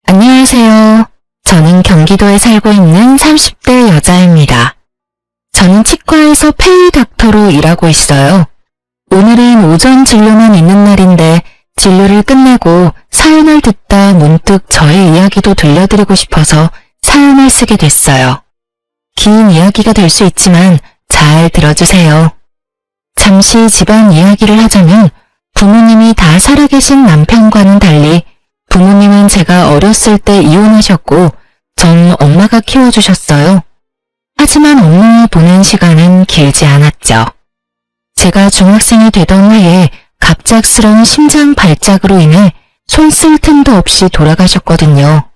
안녕하세요. 저는 경기도에 살고 있는 30대 여자입니다. 저는 치과에서 페이 닥터로 일하고 있어요. 오늘은 오전 진료만 있는 날인데 진료를 끝내고 사연을 듣다 문득 저의 이야기도 들려드리고 싶어서 사연을 쓰게 됐어요. 긴 이야기가 될 수 있지만 잘 들어주세요. 잠시 집안 이야기를 하자면 부모님이 다 살아계신 남편과는 달리 부모님은 제가 어렸을 때 이혼하셨고 전 엄마가 키워주셨어요. 하지만 엄마와 보낸 시간은 길지 않았죠. 제가 중학생이 되던 해에 갑작스러운 심장 발작으로 인해 손 쓸 틈도 없이 돌아가셨거든요.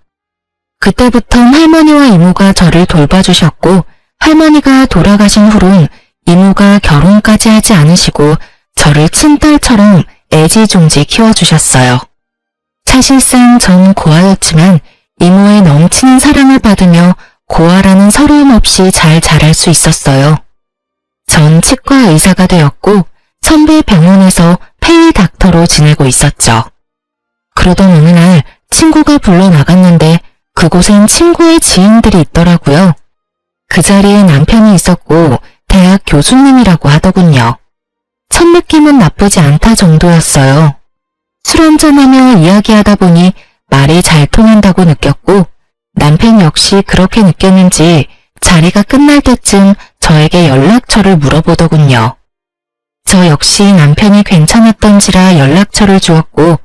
그때부턴 할머니와 이모가 저를 돌봐주셨고 할머니가 돌아가신 후론 이모가 결혼까지 하지 않으시고 저를 친딸처럼 애지중지 키워주셨어요. 사실상 전 고아였지만 이모의 넘치는 사랑을 받으며 고아라는 서러움 없이 잘 자랄 수 있었어요. 전 치과 의사가 되었고 선배 병원에서 페이 닥터로 지내고 있었죠. 그러던 어느 날 친구가 불러 나갔는데 그곳엔 친구의 지인들이 있더라고요. 그 자리에 남편이 있었고 대학 교수님이라고 하더군요. 첫 느낌은 나쁘지 않다 정도였어요. 술 한잔하며 이야기하다 보니 말이 잘 통한다고 느꼈고 남편 역시 그렇게 느꼈는지 자리가 끝날 때쯤 저에게 연락처를 물어보더군요. 저 역시 남편이 괜찮았던지라 연락처를 주었고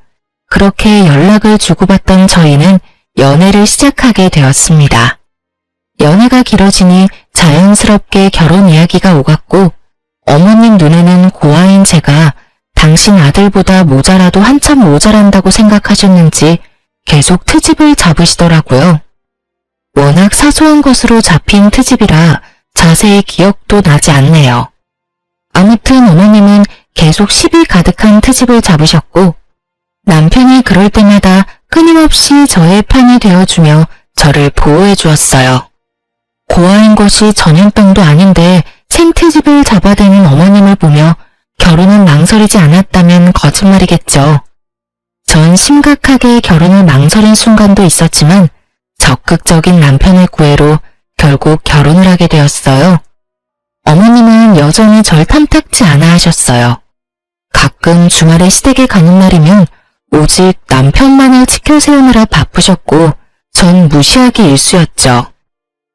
그렇게 연락을 주고받던 저희는 연애를 시작하게 되었습니다. 연애가 길어지니 자연스럽게 결혼 이야기가 오갔고 어머님 눈에는 고아인 제가 당신 아들보다 모자라도 한참 모자란다고 생각하셨는지 계속 트집을 잡으시더라고요. 워낙 사소한 것으로 잡힌 트집이라 자세히 기억도 나지 않네요. 아무튼 어머님은 계속 시비 가득한 트집을 잡으셨고 남편이 그럴 때마다 끊임없이 저의 편이 되어주며 저를 보호해 주었어요. 고아인 것이 전염병도 아닌데 생트집을 잡아대는 어머님을 보며 결혼은 망설이지 않았다면 거짓말이겠죠. 전 심각하게 결혼을 망설인 순간도 있었지만 적극적인 남편의 구애로 결국 결혼을 하게 되었어요. 어머님은 여전히 절 탐탁지 않아 하셨어요. 가끔 주말에 시댁에 가는 날이면 오직 남편만을 지켜세우느라 바쁘셨고 전 무시하기 일쑤였죠.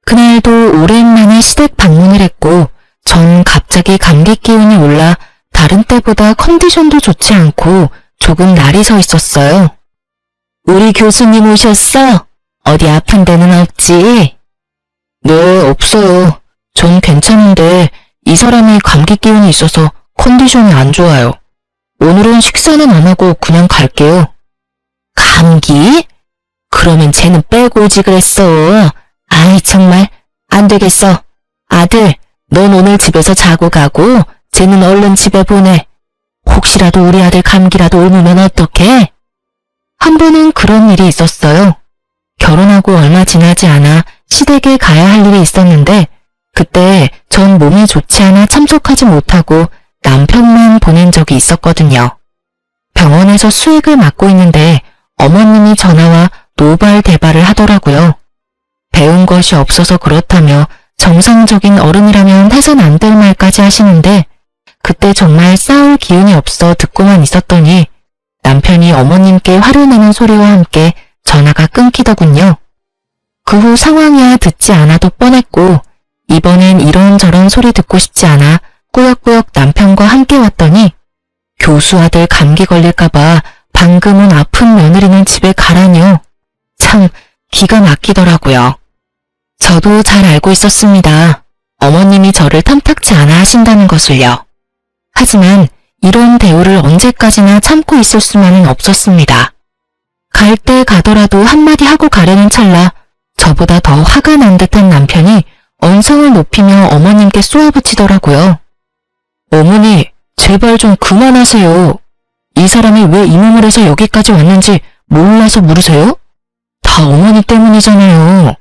그날도 오랜만에 시댁 방문을 했고 전 갑자기 감기 기운이 올라 다른 때보다 컨디션도 좋지 않고 조금 날이 서 있었어요. 우리 교수님 오셨어? 어디 아픈 데는 없지? 네, 없어요. 전 괜찮은데 이 사람이 감기 기운이 있어서 컨디션이 안 좋아요. 오늘은 식사는 안 하고 그냥 갈게요. 감기? 그러면 쟤는 빼고 오지 그랬어. 아이 정말 안 되겠어. 아들, 넌 오늘 집에서 자고 가고 쟤는 얼른 집에 보내. 혹시라도 우리 아들 감기라도 옮으면 어떡해? 한 번은 그런 일이 있었어요. 결혼하고 얼마 지나지 않아 시댁에 가야 할 일이 있었는데 그때 전 몸이 좋지 않아 참석하지 못하고 남편만 보낸 적이 있었거든요. 병원에서 수액을 맞고 있는데 어머님이 전화와 노발대발을 하더라고요. 배운 것이 없어서 그렇다며 정상적인 어른이라면 해선 안 될 말까지 하시는데 그때 정말 싸울 기운이 없어 듣고만 있었더니 남편이 어머님께 화를 내는 소리와 함께 전화가 끊기더군요. 그 후 상황이야 듣지 않아도 뻔했고 이번엔 이런저런 소리 듣고 싶지 않아 꾸역꾸역 남편과 함께 왔더니 교수 아들 감기 걸릴까봐 방금은 아픈 며느리는 집에 가라뇨. 참 기가 막히더라고요. 저도 잘 알고 있었습니다. 어머님이 저를 탐탁지 않아 하신다는 것을요. 하지만 이런 대우를 언제까지나 참고 있을 수만은 없었습니다. 갈 때 가더라도 한마디 하고 가려는 찰나 저보다 더 화가 난 듯한 남편이 언성을 높이며 어머님께 쏘아붙이더라고요. 어머니, 제발 좀 그만하세요. 이 사람이 왜 이 몸을 해서 여기까지 왔는지 몰라서 물으세요? 다 어머니 때문이잖아요.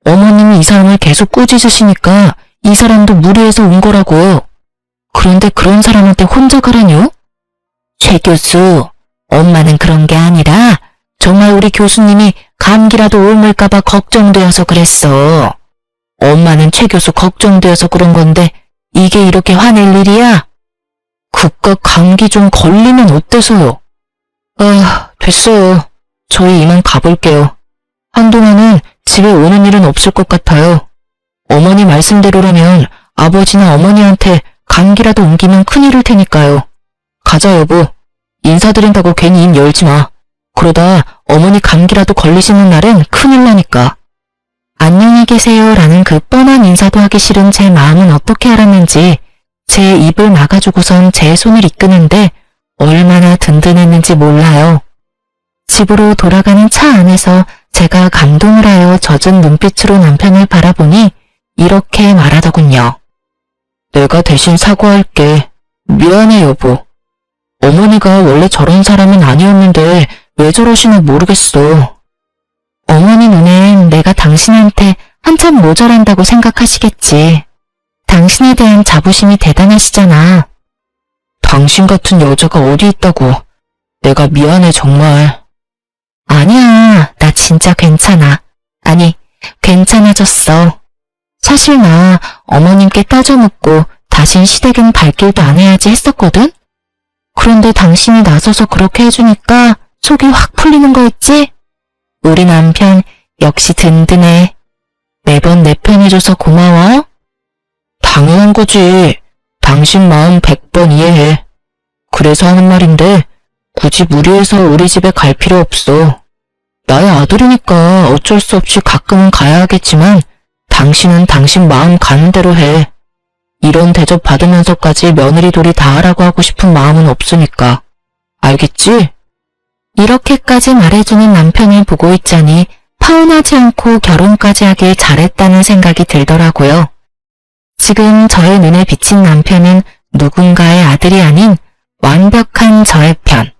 어머님이 이 사람을 계속 꾸짖으시니까 이 사람도 무리해서 온 거라고요. 그런데 그런 사람한테 혼자 가라뇨? 최 교수, 엄마는 그런 게 아니라 정말 우리 교수님이 감기라도 옮을까봐 걱정되어서 그랬어. 엄마는 최 교수 걱정되어서 그런 건데 이게 이렇게 화낼 일이야? 그깟 감기 좀 걸리면 어때서요? 아, 됐어요. 저희 이만 가볼게요. 한동안은 집에 오는 일은 없을 것 같아요. 어머니 말씀대로라면 아버지나 어머니한테 감기라도 옮기면 큰일일 테니까요. 가자 여보. 인사드린다고 괜히 입 열지 마. 그러다 어머니 감기라도 걸리시는 날엔 큰일 나니까. 안녕히 계세요 라는 그 뻔한 인사도 하기 싫은 제 마음은 어떻게 알았는지 제 입을 막아주고선 제 손을 이끄는데 얼마나 든든했는지 몰라요. 집으로 돌아가는 차 안에서 제가 감동을 하여 젖은 눈빛으로 남편을 바라보니 이렇게 말하더군요. 내가 대신 사과할게. 미안해 여보. 어머니가 원래 저런 사람은 아니었는데 왜 저러시나 모르겠어. 어머니 눈엔 내가 당신한테 한참 모자란다고 생각하시겠지. 당신에 대한 자부심이 대단하시잖아. 당신 같은 여자가 어디 있다고. 내가 미안해 정말. 아니야, 나 진짜 괜찮아. 아니, 괜찮아졌어. 사실 나 어머님께 따져 묻고 다신 시댁은 발길도 안 해야지 했었거든? 그런데 당신이 나서서 그렇게 해주니까 속이 확 풀리는 거 있지? 우리 남편 역시 든든해. 매번 내 편해줘서 고마워. 당연한 거지. 당신 마음 100번 이해해. 그래서 하는 말인데 굳이 무리해서 우리 집에 갈 필요 없어. 나의 아들이니까 어쩔 수 없이 가끔은 가야 하겠지만 당신은 당신 마음 가는 대로 해. 이런 대접 받으면서까지 며느리 돌이 다 하라고 하고 싶은 마음은 없으니까. 알겠지? 이렇게까지 말해주는 남편을 보고 있자니 파혼하지 않고 결혼까지 하길 잘했다는 생각이 들더라고요. 지금 저의 눈에 비친 남편은 누군가의 아들이 아닌 완벽한 저의 편,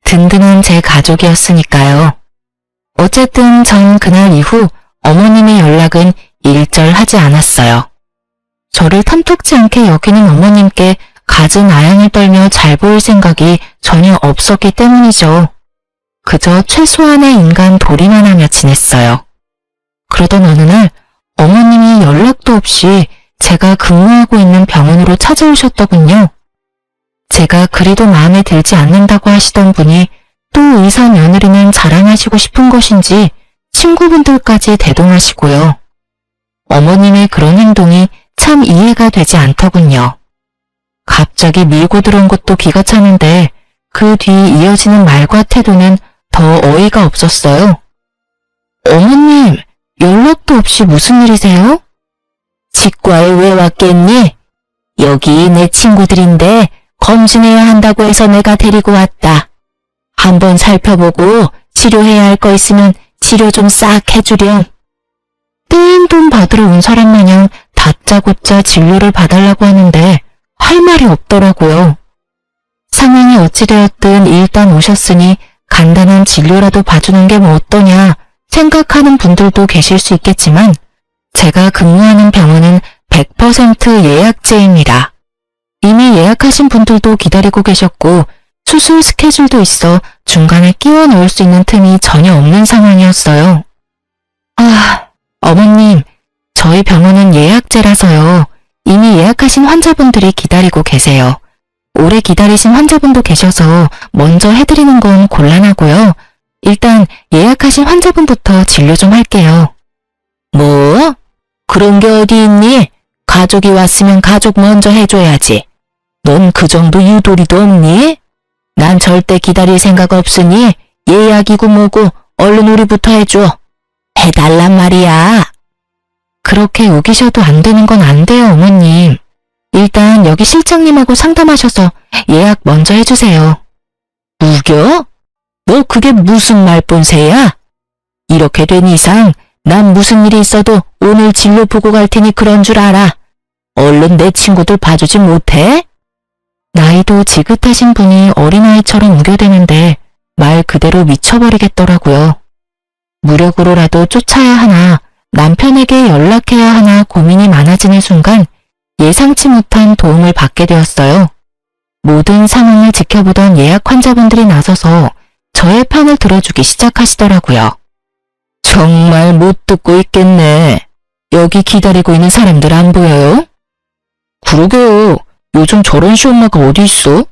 든든한 제 가족이었으니까요. 어쨌든 전 그날 이후 어머님의 연락은 일절하지 않았어요. 저를 탐탁지 않게 여기는 어머님께 갖은 아양을 떨며 잘 보일 생각이 전혀 없었기 때문이죠. 그저 최소한의 인간 도리만 하며 지냈어요. 그러던 어느 날 어머님이 연락도 없이 제가 근무하고 있는 병원으로 찾아오셨더군요. 제가 그리도 마음에 들지 않는다고 하시던 분이 또 의사 며느리는 자랑하시고 싶은 것인지 친구분들까지 대동하시고요. 어머님의 그런 행동이 참 이해가 되지 않더군요. 갑자기 밀고 들어온 것도 기가 차는데 그 뒤 이어지는 말과 태도는 더 어이가 없었어요. 어머님, 연락도 없이 무슨 일이세요? 치과에 왜 왔겠니? 여기 내 친구들인데 검진해야 한다고 해서 내가 데리고 왔다. 한번 살펴보고 치료해야 할 거 있으면 치료 좀 싹 해주렴. 떼인 돈 받으러 온 사람 마냥 다짜고짜 진료를 봐달라고 하는데 할 말이 없더라고요. 상황이 어찌되었든 일단 오셨으니 간단한 진료라도 봐주는 게 뭐 어떠냐 생각하는 분들도 계실 수 있겠지만 제가 근무하는 병원은 100% 예약제입니다. 이미 예약하신 분들도 기다리고 계셨고 수술 스케줄도 있어 중간에 끼워 넣을 수 있는 틈이 전혀 없는 상황이었어요. 어머님, 저희 병원은 예약제라서요. 이미 예약하신 환자분들이 기다리고 계세요. 오래 기다리신 환자분도 계셔서 먼저 해드리는 건 곤란하고요. 일단 예약하신 환자분부터 진료 좀 할게요. 뭐? 그런 게 어디 있니? 가족이 왔으면 가족 먼저 해줘야지. 넌 그 정도 유도리도 없니? 난 절대 기다릴 생각 없으니 예약이고 뭐고 얼른 우리부터 해줘. 해달란 말이야. 그렇게 우기셔도 안 되는 건 안 돼요, 어머님. 일단 여기 실장님하고 상담하셔서 예약 먼저 해주세요. 우겨? 너 그게 무슨 말본새야? 이렇게 된 이상 난 무슨 일이 있어도 오늘 진료 보고 갈 테니 그런 줄 알아. 얼른 내 친구들 봐주지 못해? 나이도 지긋하신 분이 어린아이처럼 우겨대는데 말 그대로 미쳐버리겠더라고요. 무력으로라도 쫓아야 하나 남편에게 연락해야 하나 고민이 많아지는 순간 예상치 못한 도움을 받게 되었어요. 모든 상황을 지켜보던 예약 환자분들이 나서서 저의 편을 들어주기 시작하시더라고요. 정말 못 듣고 있겠네. 여기 기다리고 있는 사람들 안 보여요? 그러게요. 요즘 저런 시엄마가 어디 있어?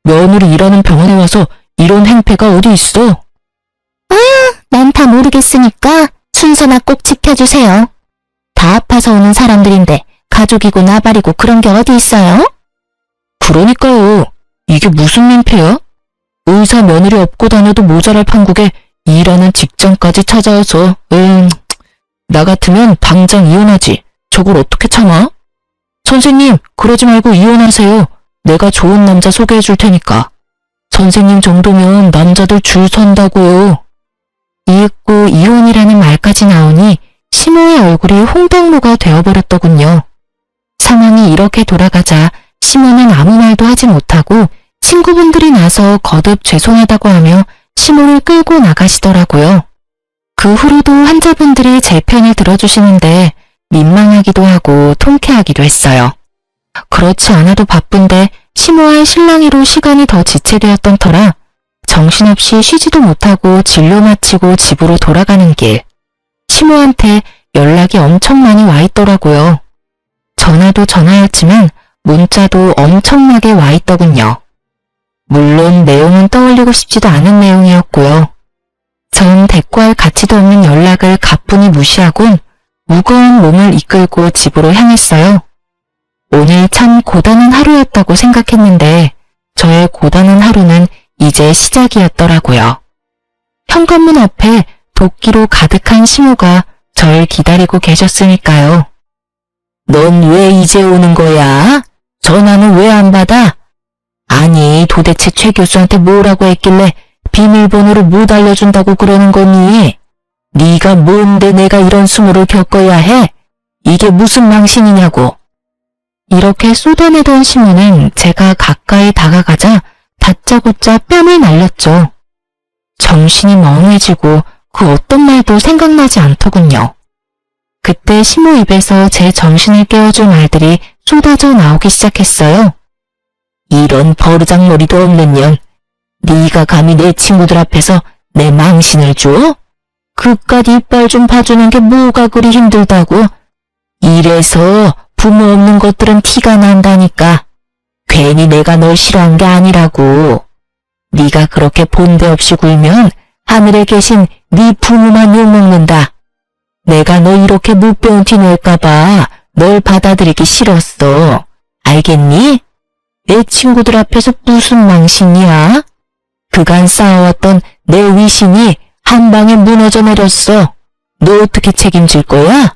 며느리 일하는 병원에 와서 이런 행패가 어디 있어? 난 다 모르겠으니까 순서나 꼭 지켜주세요. 다 아파서 오는 사람들인데 가족이고 나발이고 그런 게 어디 있어요? 그러니까요. 이게 무슨 민폐야? 의사 며느리 업고 다녀도 모자랄 판국에 일하는 직장까지 찾아와서 나 같으면 당장 이혼하지. 저걸 어떻게 참아? 선생님, 그러지 말고 이혼하세요. 내가 좋은 남자 소개해 줄 테니까. 선생님 정도면 남자들 줄 선다고요. 이윽고 이혼이라는 말까지 나오니 시모의 얼굴이 홍당무가 되어버렸더군요. 상황이 이렇게 돌아가자 시모는 아무 말도 하지 못하고 친구분들이 나서 거듭 죄송하다고 하며 시모를 끌고 나가시더라고요. 그 후로도 환자분들이 제 편을 들어주시는데 민망하기도 하고 통쾌하기도 했어요. 그렇지 않아도 바쁜데 시모와의 실랑이로 시간이 더 지체되었던 터라 정신없이 쉬지도 못하고 진료 마치고 집으로 돌아가는 길, 시모한테 연락이 엄청 많이 와 있더라고요. 전화도 전화였지만 문자도 엄청나게 와 있더군요. 물론 내용은 떠올리고 싶지도 않은 내용이었고요. 전 대꾸할 가치도 없는 연락을 가뿐히 무시하곤 무거운 몸을 이끌고 집으로 향했어요. 오늘 참 고단한 하루였다고 생각했는데 저의 고단한 하루는 이제 시작이었더라고요. 현관문 앞에 도끼로 가득한 시모가 절 기다리고 계셨으니까요. 넌 왜 이제 오는 거야? 전화는 왜 안 받아? 아니, 도대체 최 교수한테 뭐라고 했길래 비밀번호를 못 알려준다고 그러는 거니? 네가 뭔데 내가 이런 수모를 겪어야 해? 이게 무슨 망신이냐고. 이렇게 쏟아내던 시모는 제가 가까이 다가가자 다짜고짜 뺨을 날렸죠. 정신이 멍해지고 그 어떤 말도 생각나지 않더군요. 그때 시모 입에서 제 정신을 깨워줄 말들이 쏟아져 나오기 시작했어요. 이런 버르장머리도 없는 년, 네가 감히 내 친구들 앞에서 내 망신을 줘? 그깟 이빨 좀 봐주는 게 뭐가 그리 힘들다고? 이래서 부모 없는 것들은 티가 난다니까. 괜히 내가 널 싫어한 게 아니라고. 네가 그렇게 본데 없이 굴면 하늘에 계신 네 부모만 욕먹는다. 내가 너 이렇게 못 배운 티 낼까봐 널 받아들이기 싫었어. 알겠니? 내 친구들 앞에서 무슨 망신이야? 그간 쌓아왔던 내 위신이 한 방에 무너져 내렸어. 너 어떻게 책임질 거야?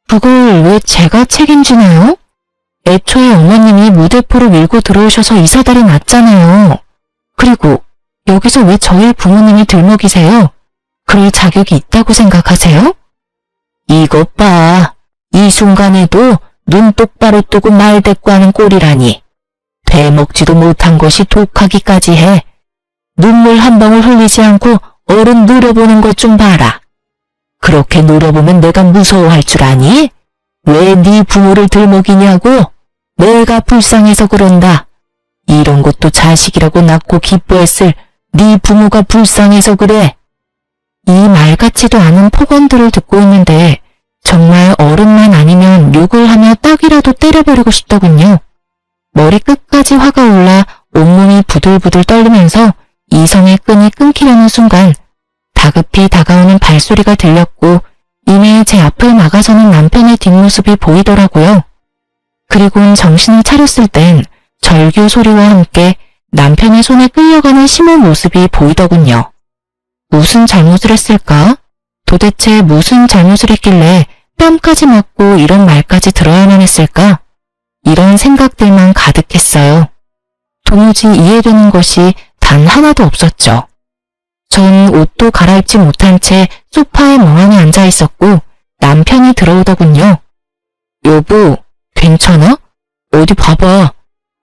그걸 왜 제가 책임지나요? 애초에 어머님이 무대포를 밀고 들어오셔서 이 사달이 났잖아요. 그리고 여기서 왜 저희 부모님이 들먹이세요? 그럴 자격이 있다고 생각하세요? 이것 봐. 이 순간에도 눈 똑바로 뜨고 말 대꾸하는 꼴이라니. 되먹지도 못한 것이 독하기까지 해. 눈물 한 방울 흘리지 않고 어른 노려보는 것 좀 봐라. 그렇게 노려보면 내가 무서워할 줄 아니? 왜 네 부모를 들먹이냐고? 내가 불쌍해서 그런다. 이런 것도 자식이라고 낳고 기뻐했을 네 부모가 불쌍해서 그래. 이 말 같지도 않은 폭언들을 듣고 있는데 정말 어른만 아니면 욕을 하며 딱이라도 때려버리고 싶더군요. 머리 끝까지 화가 올라 온몸이 부들부들 떨리면서 이성의 끈이 끊기려는 순간 다급히 다가오는 발소리가 들렸고 이내 제 앞을 막아서는 남편의 뒷모습이 보이더라고요. 그리고는 정신을 차렸을 땐 절규 소리와 함께 남편의 손에 끌려가는 시모 모습이 보이더군요. 무슨 잘못을 했을까? 도대체 무슨 잘못을 했길래 뺨까지 맞고 이런 말까지 들어야만 했을까? 이런 생각들만 가득했어요. 도무지 이해되는 것이 단 하나도 없었죠. 전 옷도 갈아입지 못한 채 소파에 멍하니 앉아 있었고 남편이 들어오더군요. 여보, 괜찮아? 어디 봐봐.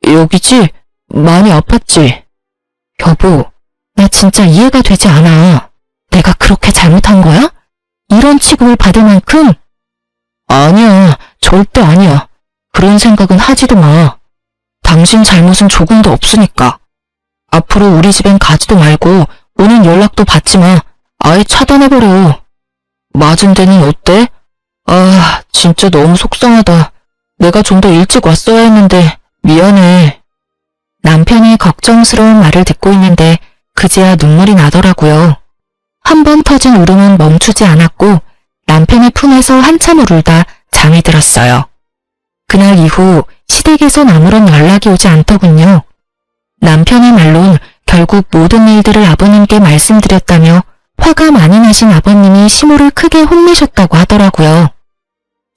여기지? 많이 아팠지? 여보, 나 진짜 이해가 되지 않아. 내가 그렇게 잘못한 거야? 이런 취급을 받을 만큼? 아니야, 절대 아니야. 그런 생각은 하지도 마. 당신 잘못은 조금도 없으니까. 앞으로 우리 집엔 가지도 말고 오늘 연락도 받지 마. 아예 차단해버려. 맞은 데는 어때? 아, 진짜 너무 속상하다. 내가 좀 더 일찍 왔어야 했는데 미안해. 남편이 걱정스러운 말을 듣고 있는데 그제야 눈물이 나더라고요. 한 번 터진 울음은 멈추지 않았고 남편의 품에서 한참을 울다 잠이 들었어요. 그날 이후 시댁에선 아무런 연락이 오지 않더군요. 남편의 말론 결국 모든 일들을 아버님께 말씀드렸다며 화가 많이 나신 아버님이 시모를 크게 혼내셨다고 하더라고요.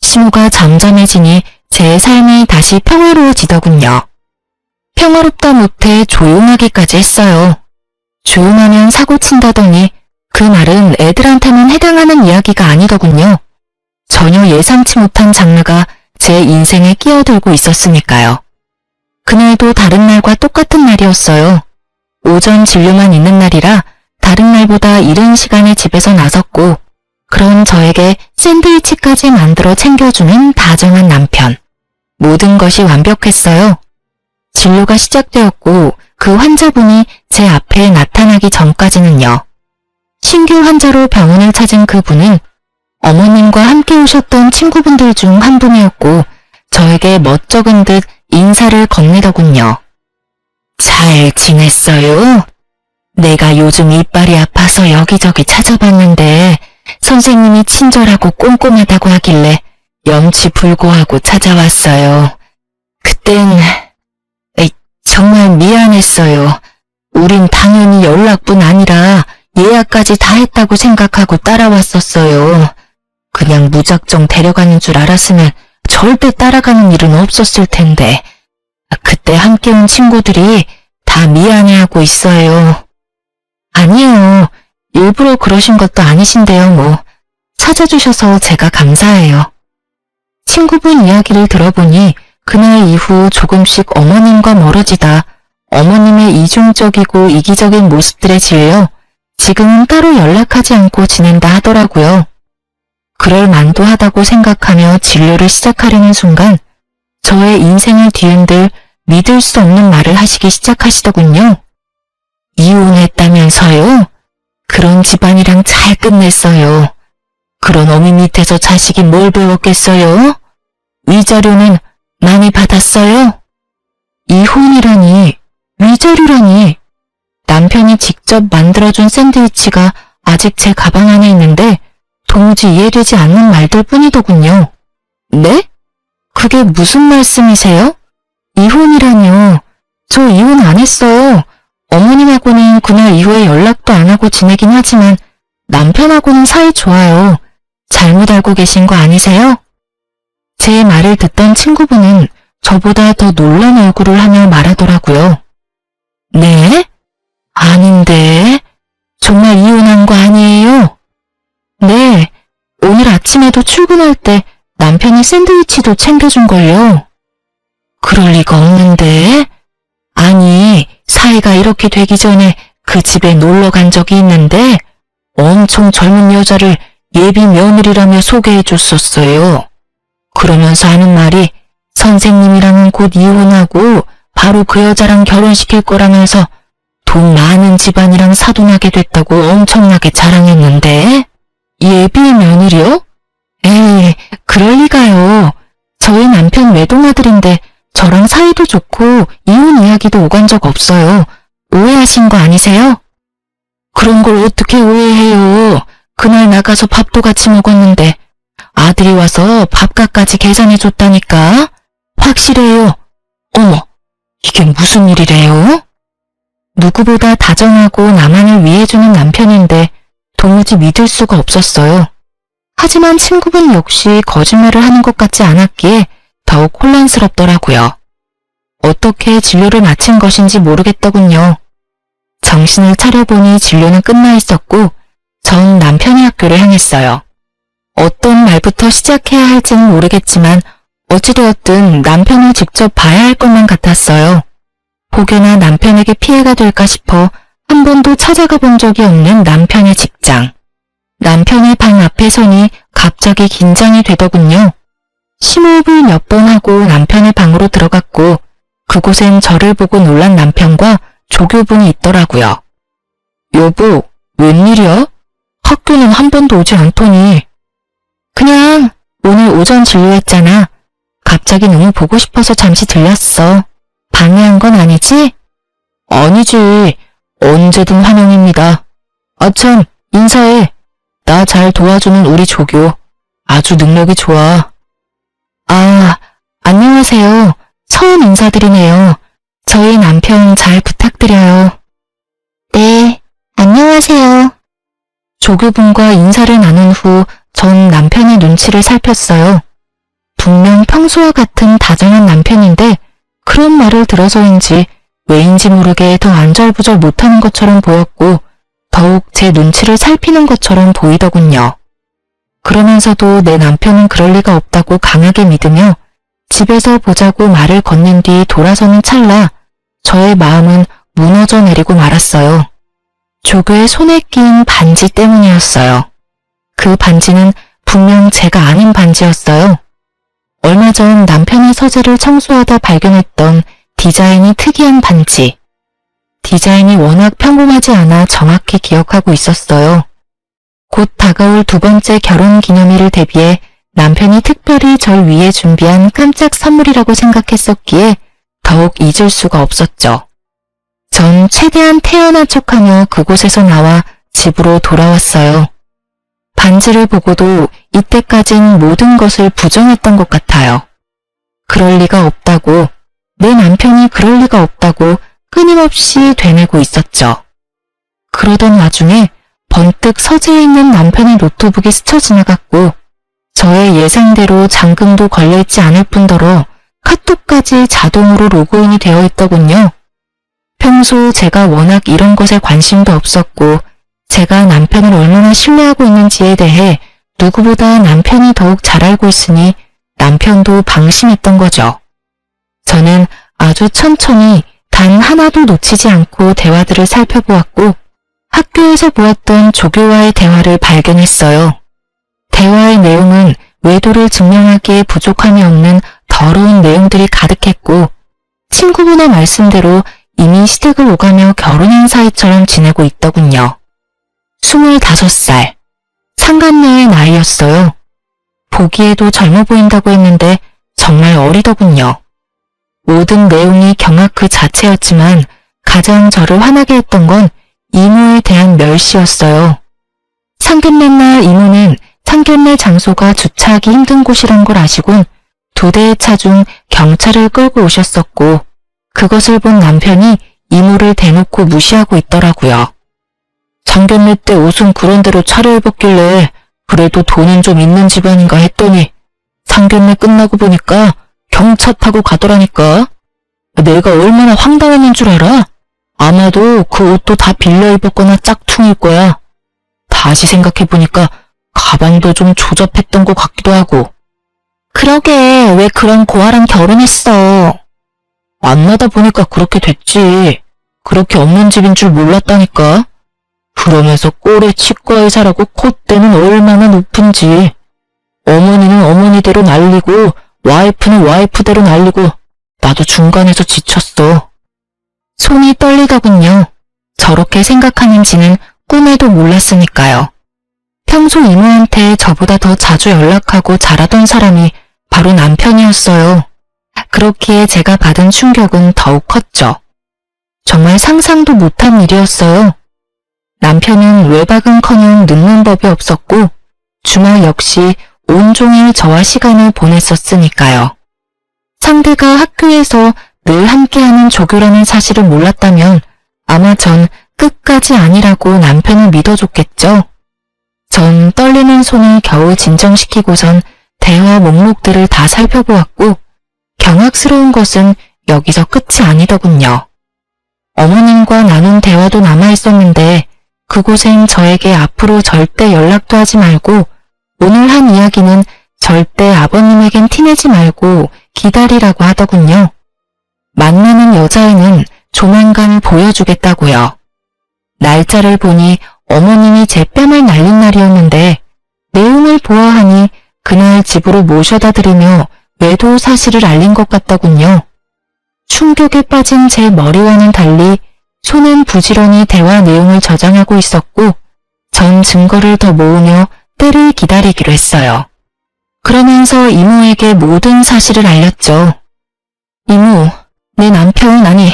시모가 잠잠해지니 제 삶이 다시 평화로워지더군요. 평화롭다 못해 조용하기까지 했어요. 조용하면 사고친다더니 그 말은 애들한테는 해당하는 이야기가 아니더군요. 전혀 예상치 못한 장르가 제 인생에 끼어들고 있었으니까요. 그날도 다른 날과 똑같은 날이었어요. 오전 진료만 있는 날이라 다른 날보다 이른 시간에 집에서 나섰고 그런 저에게 샌드위치까지 만들어 챙겨주는 다정한 남편. 모든 것이 완벽했어요. 진료가 시작되었고 그 환자분이 제 앞에 나타나기 전까지는요. 신규 환자로 병원을 찾은 그분은 어머님과 함께 오셨던 친구분들 중 한 분이었고 저에게 멋쩍은 듯 인사를 건네더군요. 잘 지냈어요? 내가 요즘 이빨이 아파서 여기저기 찾아봤는데 선생님이 친절하고 꼼꼼하다고 하길래 염치불고하고 찾아왔어요. 그땐 정말 미안했어요. 우린 당연히 연락뿐 아니라 예약까지 다 했다고 생각하고 따라왔었어요. 그냥 무작정 데려가는 줄 알았으면 절대 따라가는 일은 없었을 텐데 그때 함께 온 친구들이 다 미안해하고 있어요. 아니요. 일부러 그러신 것도 아니신데요, 뭐. 찾아주셔서 제가 감사해요. 친구분 이야기를 들어보니 그날 이후 조금씩 어머님과 멀어지다 어머님의 이중적이고 이기적인 모습들에 질려 지금은 따로 연락하지 않고 지낸다 하더라고요. 그럴 만도 하다고 생각하며 진료를 시작하려는 순간 저의 인생을 뒤흔들 믿을 수 없는 말을 하시기 시작하시더군요. 이혼했다면서요? 그런 집안이랑 잘 끝냈어요. 그런 어미 밑에서 자식이 뭘 배웠겠어요? 위자료는 많이 받았어요? 이혼이라니, 위자료라니. 남편이 직접 만들어준 샌드위치가 아직 제 가방 안에 있는데 도무지 이해되지 않는 말들 뿐이더군요. 네? 그게 무슨 말씀이세요? 이혼이라뇨. 저 이혼 안 했어요. 어머님하고는 그날 이후에 연락도 안 하고 지내긴 하지만 남편하고는 사이 좋아요. 잘못 알고 계신 거 아니세요? 제 말을 듣던 친구분은 저보다 더 놀란 얼굴을 하며 말하더라고요. 네? 아닌데. 정말 이혼한 거 아니에요? 네. 오늘 아침에도 출근할 때 남편이 샌드위치도 챙겨준걸요. 그럴 리가 없는데. 아니, 사이가 이렇게 되기 전에 그 집에 놀러 간 적이 있는데 엄청 젊은 여자를 예비 며느리라며 소개해줬었어요. 그러면서 하는 말이 선생님이랑은 곧 이혼하고 바로 그 여자랑 결혼시킬 거라면서 돈 많은 집안이랑 사돈하게 됐다고 엄청나게 자랑했는데 예비 며느리요? 에이, 그럴 리가요. 저희 남편 외동아들인데 저랑 사이도 좋고 이혼 이야기도 오간 적 없어요. 오해하신 거 아니세요? 그런 걸 어떻게 오해해요. 그날 나가서 밥도 같이 먹었는데 아들이 와서 밥값까지 계산해줬다니까. 확실해요. 어머, 이게 무슨 일이래요? 누구보다 다정하고 나만을 위해주는 남편인데 도무지 믿을 수가 없었어요. 하지만 친구분 역시 거짓말을 하는 것 같지 않았기에 더욱 혼란스럽더라고요. 어떻게 진료를 마친 것인지 모르겠더군요. 정신을 차려보니 진료는 끝나 있었고 전 남편의 학교를 향했어요. 어떤 말부터 시작해야 할지는 모르겠지만 어찌되었든 남편을 직접 봐야 할 것만 같았어요. 혹여나 남편에게 피해가 될까 싶어 한 번도 찾아가 본 적이 없는 남편의 직장. 남편의 방 앞에 서니 갑자기 긴장이 되더군요. 심호흡을 몇 번 하고 남편의 방으로 들어갔고 그곳엔 저를 보고 놀란 남편과 조교분이 있더라고요. 여보, 웬일이야? 학교는 한 번도 오지 않더니. 그냥 오늘 오전 진료했잖아. 갑자기 너무 보고 싶어서 잠시 들렸어. 방해한 건 아니지? 아니지. 언제든 환영입니다. 아참, 인사해. 나 잘 도와주는 우리 조교. 아주 능력이 좋아. 아, 안녕하세요. 처음 인사드리네요. 저희 남편 잘 부탁드려요. 네, 안녕하세요. 조교분과 인사를 나눈 후 전 남편의 눈치를 살폈어요. 분명 평소와 같은 다정한 남편인데 그런 말을 들어서인지 왜인지 모르게 더 안절부절 못하는 것처럼 보였고 더욱 제 눈치를 살피는 것처럼 보이더군요. 그러면서도 내 남편은 그럴 리가 없다고 강하게 믿으며 집에서 보자고 말을 건넨 뒤 돌아서는 찰나 저의 마음은 무너져 내리고 말았어요. 조교의 손에 낀 반지 때문이었어요. 그 반지는 분명 제가 아는 반지였어요. 얼마 전 남편의 서재를 청소하다 발견했던 디자인이 특이한 반지. 디자인이 워낙 평범하지 않아 정확히 기억하고 있었어요. 곧 다가올 두 번째 결혼 기념일을 대비해 남편이 특별히 절 위해 준비한 깜짝 선물이라고 생각했었기에 더욱 잊을 수가 없었죠. 전 최대한 태연한 척하며 그곳에서 나와 집으로 돌아왔어요. 반지를 보고도 이때까진 모든 것을 부정했던 것 같아요. 그럴 리가 없다고, 내 남편이 그럴 리가 없다고 끊임없이 되뇌고 있었죠. 그러던 와중에 번뜩 서재에 있는 남편의 노트북이 스쳐 지나갔고 저의 예상대로 잠금도 걸려있지 않을 뿐더러 카톡까지 자동으로 로그인이 되어 있더군요. 평소 제가 워낙 이런 것에 관심도 없었고 제가 남편을 얼마나 신뢰하고 있는지에 대해 누구보다 남편이 더욱 잘 알고 있으니 남편도 방심했던 거죠. 저는 아주 천천히 단 하나도 놓치지 않고 대화들을 살펴보았고 학교에서 보았던 조교와의 대화를 발견했어요. 대화의 내용은 외도를 증명하기에 부족함이 없는 더러운 내용들이 가득했고 친구분의 말씀대로 이미 시댁을 오가며 결혼한 사이처럼 지내고 있더군요. 25살, 상간녀의 나이였어요. 보기에도 젊어 보인다고 했는데 정말 어리더군요. 모든 내용이 경악 그 자체였지만 가장 저를 화나게 했던 건 이모에 대한 멸시였어요. 상견례 날 이모는 상견례 장소가 주차하기 힘든 곳이란 걸 아시곤 2대의 차 중 경찰을 끌고 오셨었고 그것을 본 남편이 이모를 대놓고 무시하고 있더라고요. 상견례 때 옷은 그런 대로 차려입었길래 그래도 돈은 좀 있는 집안인가 했더니 상견례 끝나고 보니까 경차 타고 가더라니까. 내가 얼마나 황당했는 줄 알아? 아마도 그 옷도 다 빌려 입었거나 짝퉁일 거야. 다시 생각해보니까 가방도 좀 조잡했던 것 같기도 하고. 그러게 왜 그런 고아랑 결혼했어? 만나다 보니까 그렇게 됐지. 그렇게 없는 집인 줄 몰랐다니까. 그러면서 꼴에 치과 의사라고 콧대는 얼마나 높은지. 어머니는 어머니대로 날리고 와이프는 와이프대로 날리고 나도 중간에서 지쳤어. 손이 떨리더군요. 저렇게 생각하는지는 꿈에도 몰랐으니까요. 평소 이모한테 저보다 더 자주 연락하고 잘하던 사람이 바로 남편이었어요. 그렇기에 제가 받은 충격은 더욱 컸죠. 정말 상상도 못한 일이었어요. 남편은 외박은커녕 늙는 법이 없었고 주말 역시 온종일 저와 시간을 보냈었으니까요. 상대가 학교에서 늘 함께하는 조교라는 사실을 몰랐다면 아마 전 끝까지 아니라고 남편을 믿어줬겠죠. 전 떨리는 손을 겨우 진정시키고선 대화 목록들을 다 살펴보았고 경악스러운 것은 여기서 끝이 아니더군요. 어머님과 나눈 대화도 남아있었는데 그곳엔 저에게 앞으로 절대 연락도 하지 말고 오늘 한 이야기는 절대 아버님에겐 티내지 말고 기다리라고 하더군요. 만나는 여자애는 조만간 보여주겠다고요. 날짜를 보니 어머님이 제 뺨을 날린 날이었는데 내용을 보아하니 그날 집으로 모셔다 드리며 외도 사실을 알린 것 같더군요. 충격에 빠진 제 머리와는 달리 손은 부지런히 대화 내용을 저장하고 있었고 전 증거를 더 모으며 때를 기다리기로 했어요. 그러면서 이모에게 모든 사실을 알렸죠. 이모, 내 남편 아니,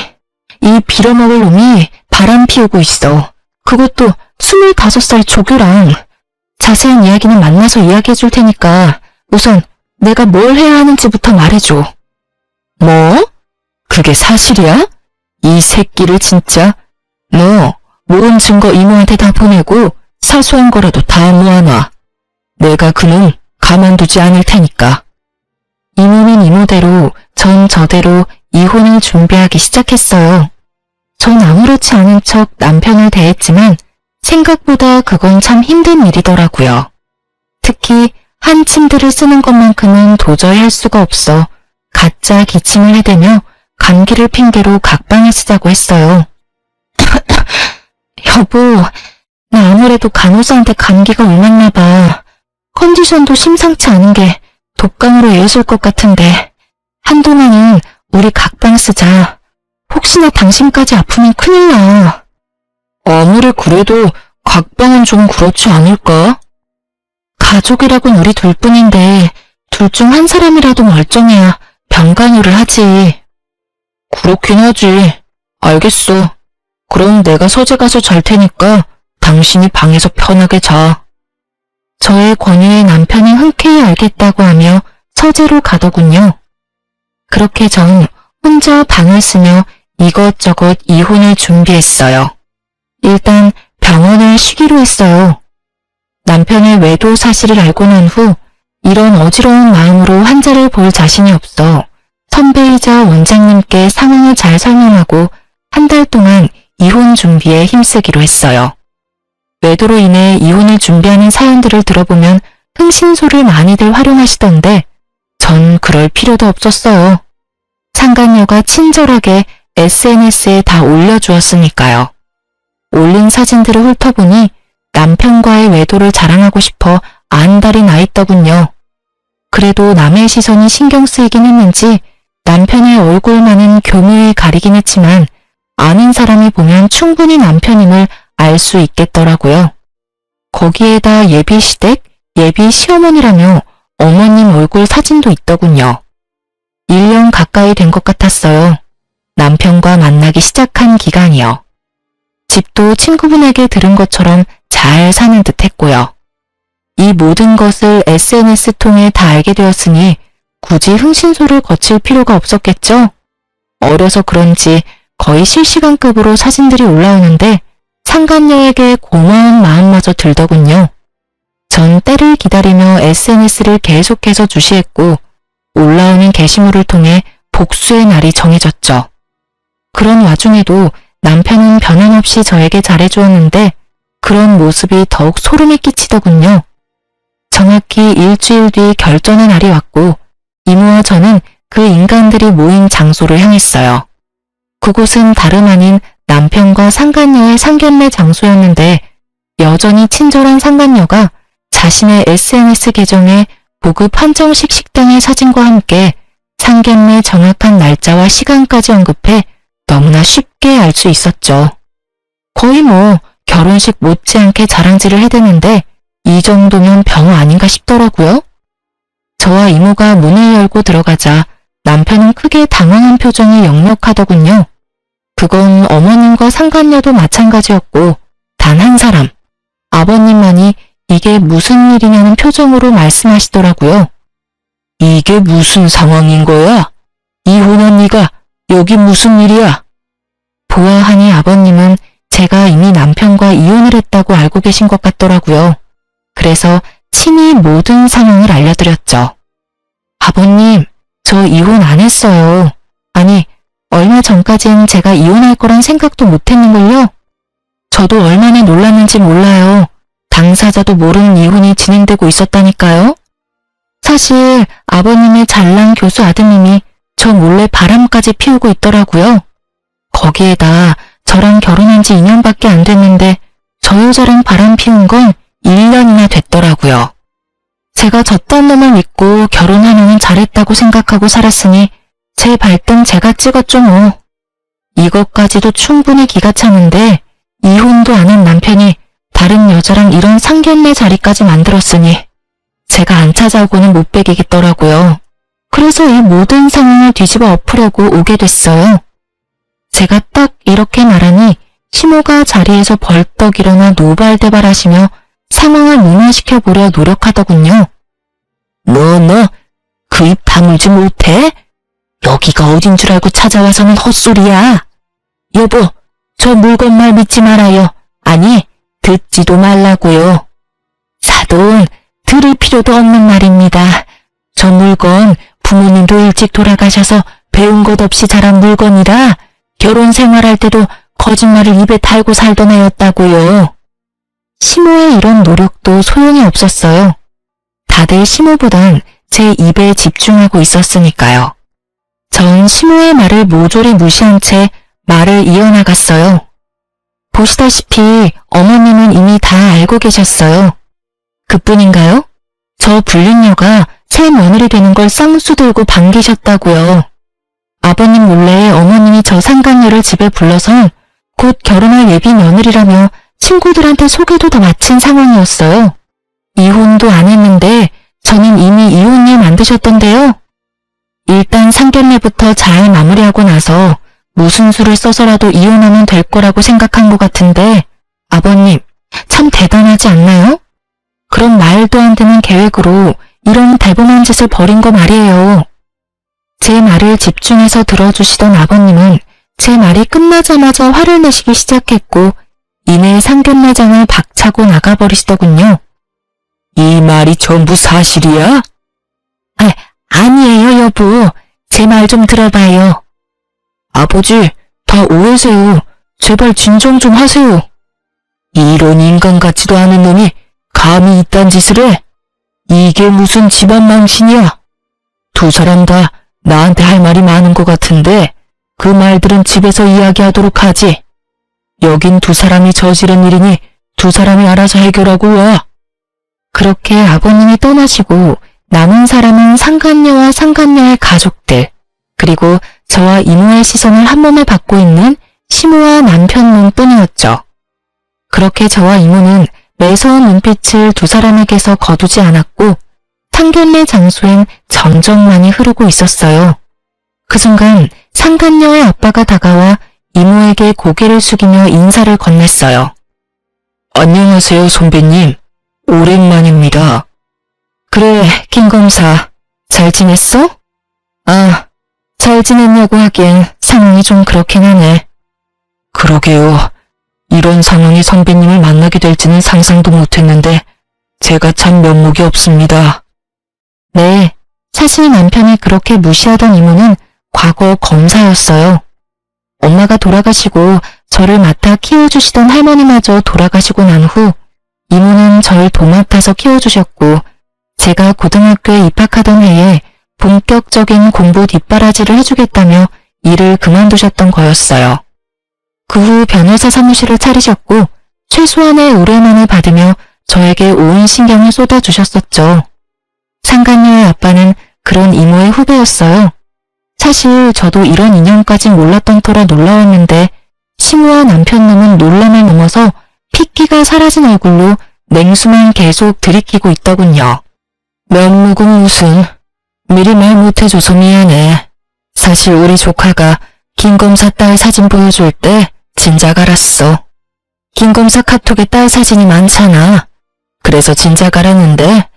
이 빌어먹을 놈이 바람 피우고 있어. 그것도 25살 조교랑. 자세한 이야기는 만나서 이야기해 줄 테니까 우선 내가 뭘 해야 하는지부터 말해줘. 뭐? 그게 사실이야? 이 새끼를 진짜. 너 모른 증거 이모한테 다 보내고 사소한 거라도 다 모아놔. 내가 그놈 가만두지 않을 테니까. 이모는 이모대로 전 저대로 이혼을 준비하기 시작했어요. 전 아무렇지 않은 척 남편을 대했지만 생각보다 그건 참 힘든 일이더라고요. 특히 한 침대를 쓰는 것만큼은 도저히 할 수가 없어 가짜 기침을 해대며 감기를 핑계로 각방을 쓰자고 했어요. 여보, 나 아무래도 간호사한테 감기가 옮았나 봐. 컨디션도 심상치 않은 게 독감으로 이어질 것 같은데 한동안은 우리 각방 쓰자. 혹시나 당신까지 아프면 큰일 나. 아무리 그래도 각방은 좀 그렇지 않을까? 가족이라곤 우리 둘뿐인데 둘 중 한 사람이라도 멀쩡해야 병간호를 하지. 그렇긴 하지. 알겠어. 그럼 내가 서재 가서 잘 테니까 당신이 방에서 편하게 자. 저의 권유에 남편이 흔쾌히 알겠다고 하며 서재로 가더군요. 그렇게 전 혼자 방을 쓰며 이것저것 이혼을 준비했어요. 일단 병원을 쉬기로 했어요. 남편의 외도 사실을 알고 난 후 이런 어지러운 마음으로 환자를 볼 자신이 없어 선배이자 원장님께 상황을 잘 설명하고 한 달 동안 이혼 준비에 힘쓰기로 했어요. 외도로 인해 이혼을 준비하는 사연들을 들어보면 흥신소를 많이들 활용하시던데 전 그럴 필요도 없었어요. 상간녀가 친절하게 SNS에 다 올려주었으니까요. 올린 사진들을 훑어보니 남편과의 외도를 자랑하고 싶어 안달이 나 있더군요. 그래도 남의 시선이 신경 쓰이긴 했는지 남편의 얼굴만은 교묘히 가리긴 했지만 아는 사람이 보면 충분히 남편임을 알 수 있겠더라고요. 거기에다 예비 시댁, 예비 시어머니라며 어머님 얼굴 사진도 있더군요. 1년 가까이 된 것 같았어요. 남편과 만나기 시작한 기간이요. 집도 친구분에게 들은 것처럼 잘 사는 듯 했고요. 이 모든 것을 SNS 통해 다 알게 되었으니 굳이 흥신소를 거칠 필요가 없었겠죠? 어려서 그런지 거의 실시간급으로 사진들이 올라오는데 상간녀에게 고마운 마음마저 들더군요. 전 때를 기다리며 SNS를 계속해서 주시했고 올라오는 게시물을 통해 복수의 날이 정해졌죠. 그런 와중에도 남편은 변함없이 저에게 잘해주었는데 그런 모습이 더욱 소름이 끼치더군요. 정확히 일주일 뒤 결전의 날이 왔고 이모와 저는 그 인간들이 모인 장소를 향했어요. 그곳은 다름 아닌 남편과 상간녀의 상견례 장소였는데 여전히 친절한 상간녀가 자신의 SNS 계정에 고급 한정식 식당의 사진과 함께 상견례 정확한 날짜와 시간까지 언급해 너무나 쉽게 알 수 있었죠. 거의 뭐 결혼식 못지않게 자랑질을 해대는데 이 정도면 병 아닌가 싶더라고요. 저와 이모가 문을 열고 들어가자 남편은 크게 당황한 표정이 역력하더군요. 그건 어머님과 상간녀도 마찬가지였고 단 한 사람, 아버님만이 이게 무슨 일이냐는 표정으로 말씀하시더라고요. 이게 무슨 상황인 거야? 이혼한 네가 여기 무슨 일이야? 보아하니 아버님은 제가 이미 남편과 이혼을 했다고 알고 계신 것 같더라고요. 그래서 친히 모든 상황을 알려드렸죠. 아버님, 저 이혼 안 했어요. 아니, 얼마 전까진 제가 이혼할 거란 생각도 못 했는걸요. 저도 얼마나 놀랐는지 몰라요. 당사자도 모르는 이혼이 진행되고 있었다니까요. 사실 아버님의 잘난 교수 아드님이 저 몰래 바람까지 피우고 있더라고요. 거기에다 저랑 결혼한 지 2년밖에 안 됐는데 저 여자랑 바람 피운 건 1년이나 됐더라고요. 제가 저딴 놈을 믿고 결혼하면 잘했다고 생각하고 살았으니 제 발등 제가 찍었죠 뭐. 이것까지도 충분히 기가 차는데 이혼도 안 한 남편이 다른 여자랑 이런 상견례 자리까지 만들었으니 제가 안 찾아오고는 못 베기겠더라고요. 그래서 이 모든 상황을 뒤집어 엎으려고 오게 됐어요. 제가 딱 이렇게 말하니 시모가 자리에서 벌떡 일어나 노발대발하시며 상황을 무마시켜보려 노력하더군요. 너 그 입 다물지 못해? 여기가 어딘 줄 알고 찾아와서는 헛소리야. 여보, 저 물건 말 믿지 말아요. 아니, 듣지도 말라고요. 사돈, 들을 필요도 없는 말입니다. 저 물건 부모님도 일찍 돌아가셔서 배운 것 없이 자란 물건이라 결혼 생활할 때도 거짓말을 입에 달고 살던 애였다고요. 시모의 이런 노력도 소용이 없었어요. 다들 시모보단 제 입에 집중하고 있었으니까요. 전 시모의 말을 모조리 무시한 채 말을 이어나갔어요. 보시다시피 어머님은 이미 다 알고 계셨어요. 그뿐인가요? 저 불륜녀가 새 며느리 되는 걸 쌍수 들고 반기셨다고요. 아버님 몰래 어머님이 저 상간녀를 집에 불러서 곧 결혼할 예비 며느리라며 친구들한테 소개도 다 마친 상황이었어요. 이혼도 안 했는데 저는 이미 이혼녀 만드셨던데요. 일단 상견례부터 잘 마무리하고 나서 무슨 수를 써서라도 이혼하면 될 거라고 생각한 것 같은데 아버님 참 대단하지 않나요? 그런 말도 안 되는 계획으로 이런 대범한 짓을 벌인 거 말이에요. 제 말을 집중해서 들어주시던 아버님은 제 말이 끝나자마자 화를 내시기 시작했고 이내 상견례장을 박차고 나가버리시더군요. 이 말이 전부 사실이야? 아니에요 여보. 제 말 좀 들어봐요. 아버지, 다 오해세요. 제발 진정 좀 하세요. 이런 인간 같지도 않은 놈이 감히 이딴 짓을 해? 이게 무슨 집안 망신이야? 두 사람 다 나한테 할 말이 많은 것 같은데 그 말들은 집에서 이야기하도록 하지. 여긴 두 사람이 저지른 일이니 두 사람이 알아서 해결하고 와. 그렇게 아버님이 떠나시고 남은 사람은 상간녀와 상간녀의 가족들, 그리고 저와 이모의 시선을 한 몸에 받고 있는 시모와 남편만 뿐이었죠. 그렇게 저와 이모는 매서운 눈빛을 두 사람에게서 거두지 않았고 상견례 장소엔 정적만이 흐르고 있었어요. 그 순간 상간녀의 아빠가 다가와 이모에게 고개를 숙이며 인사를 건넸어요. 안녕하세요 선배님. 오랜만입니다. 그래, 김 검사. 잘 지냈어? 잘 지냈냐고 하기엔 상황이 좀 그렇긴 하네. 그러게요. 이런 상황이 선배님을 만나게 될지는 상상도 못했는데 제가 참 면목이 없습니다. 네, 사실 남편이 그렇게 무시하던 이모는 과거 검사였어요. 엄마가 돌아가시고 저를 맡아 키워주시던 할머니마저 돌아가시고 난 후 이모는 절 도맡아서 키워주셨고 제가 고등학교에 입학하던 해에 본격적인 공부 뒷바라지를 해주겠다며 일을 그만두셨던 거였어요. 그 후 변호사 사무실을 차리셨고 최소한의 의뢰만을 받으며 저에게 온 신경을 쏟아주셨었죠. 상간녀의 아빠는 그런 이모의 후배였어요. 사실 저도 이런 인연까진 몰랐던 터라 놀라웠는데 시모와 남편놈은 놀람을 넘어서 핏기가 사라진 얼굴로 냉수만 계속 들이키고 있더군요. 면목은 무슨, 미리 말 못해줘서 미안해. 사실 우리 조카가 김 검사 딸 사진 보여줄 때 진작 알았어. 김 검사 카톡에 딸 사진이 많잖아. 그래서 진작 알았는데